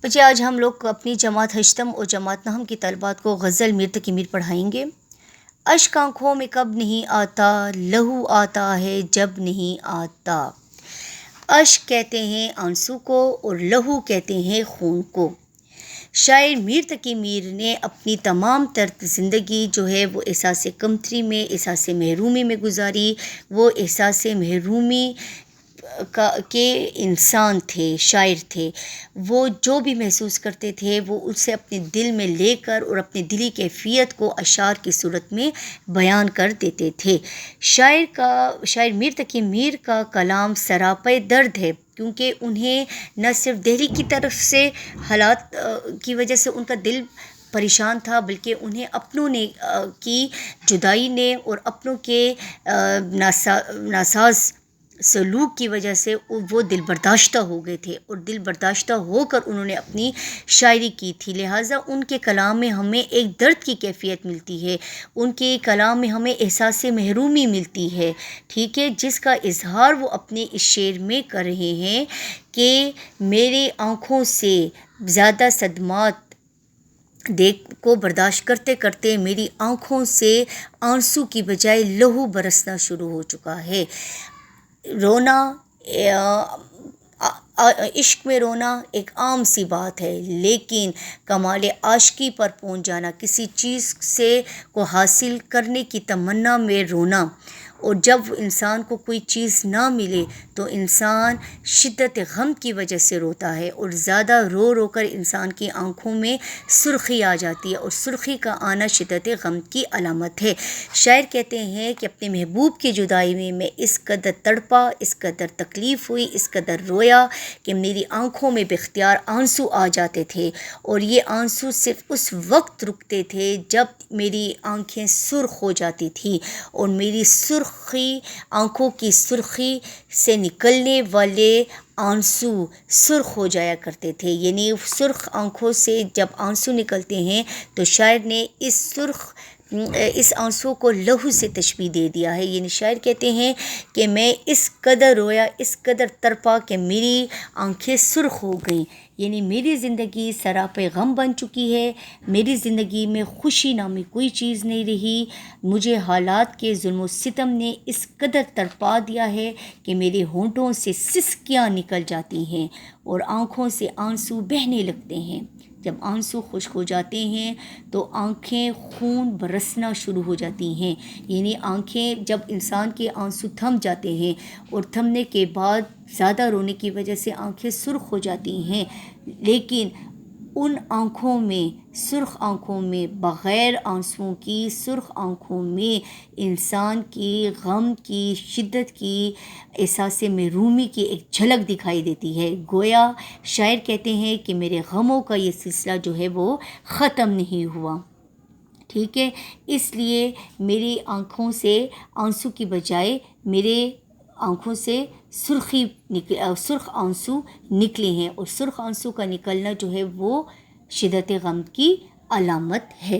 بچے آج ہم لوگ اپنی جماعت ہشتم اور جماعت نہم کی طالبات کو غزل میر تقی میر پڑھائیں گے۔ اشک آنکھوں میں کب نہیں آتا، لہو آتا ہے جب نہیں آتا۔ اشک کہتے ہیں آنسو کو اور لہو کہتے ہیں خون کو۔ شاعر میر تقی میر نے اپنی تمام تر زندگی جو ہے وہ احساس کمتری میں، احساس محرومی میں گزاری۔ وہ احساس محرومی کے انسان تھے، شاعر تھے۔ وہ جو بھی محسوس کرتے تھے وہ اسے اپنے دل میں لے کر اور اپنی دلی کیفیت کو اشعار کی صورت میں بیان کر دیتے تھے۔ شاعر میر تقی میر کا کلام سراپے درد ہے، کیونکہ انہیں نہ صرف دہلی کی طرف سے حالات کی وجہ سے ان کا دل پریشان تھا، بلکہ انہیں اپنوں نے کی جدائی نے اور اپنوں کے ناساز سلوک کی وجہ سے وہ دل برداشتہ ہو گئے تھے، اور دل برداشتہ ہو کر انہوں نے اپنی شاعری کی تھی۔ لہٰذا ان کے کلام میں ہمیں ایک درد کی کیفیت ملتی ہے، ان کے کلام میں ہمیں احساس محرومی ملتی ہے، ٹھیک ہے، جس کا اظہار وہ اپنے اس شعر میں کر رہے ہیں کہ میرے آنکھوں سے زیادہ صدمات کو برداشت کرتے کرتے میری آنکھوں سے آنسو کی بجائے لہو برسنا شروع ہو چکا ہے۔ رونا، عشق میں رونا ایک عام سی بات ہے، لیکن کمال عاشقی پر پہنچ جانا، کسی چیز کو حاصل کرنے کی تمنا میں رونا، اور جب انسان کو کوئی چیز نہ ملے تو انسان شدت غم کی وجہ سے روتا ہے، اور زیادہ رو رو کر انسان کی آنکھوں میں سرخی آ جاتی ہے، اور سرخی کا آنا شدت غم کی علامت ہے۔ شاعر کہتے ہیں کہ اپنے محبوب کی جدائی میں اس قدر تڑپا، اس قدر تکلیف ہوئی، اس قدر رویا کہ میری آنکھوں میں باختیار آنسو آ جاتے تھے، اور یہ آنسو صرف اس وقت رکتے تھے جب میری آنکھیں سرخ ہو جاتی تھی، اور میری آنکھوں کی سرخی سے نکلنے والے آنسو سرخ ہو جایا کرتے تھے۔ یعنی سرخ آنکھوں سے جب آنسو نکلتے ہیں تو شاعر نے اس آنسو کو لہو سے تشبیہ دے دیا ہے۔ یعنی شاعر کہتے ہیں کہ میں اس قدر رویا، اس قدر تڑپا کہ میری آنکھیں سرخ ہو گئیں، یعنی میری زندگی سراپے غم بن چکی ہے، میری زندگی میں خوشی نامی کوئی چیز نہیں رہی، مجھے حالات کے ظلم و ستم نے اس قدر تڑپا دیا ہے کہ میرے ہونٹوں سے سسکیاں نکل جاتی ہیں اور آنکھوں سے آنسو بہنے لگتے ہیں۔ جب آنسو خشک ہو جاتے ہیں تو آنکھیں خون برسنا شروع ہو جاتی ہیں، یعنی آنکھیں جب انسان کے آنسو تھم جاتے ہیں اور تھمنے کے بعد زیادہ رونے کی وجہ سے آنکھیں سرخ ہو جاتی ہیں، لیکن ان آنکھوں میں، سرخ آنکھوں میں، بغیر آنسوؤں کی سرخ آنکھوں میں انسان کی غم کی شدت کی، احساس محرومی کی ایک جھلک دکھائی دیتی ہے۔ گویا شاعر کہتے ہیں کہ میرے غموں کا یہ سلسلہ جو ہے وہ ختم نہیں ہوا، ٹھیک ہے، اس لیے میری آنکھوں سے آنسو کی بجائے میرے آنکھوں سے سرخ آنسو نکلے ہیں، اور سرخ آنسو کا نکلنا جو ہے وہ شدت غم کی علامت ہے۔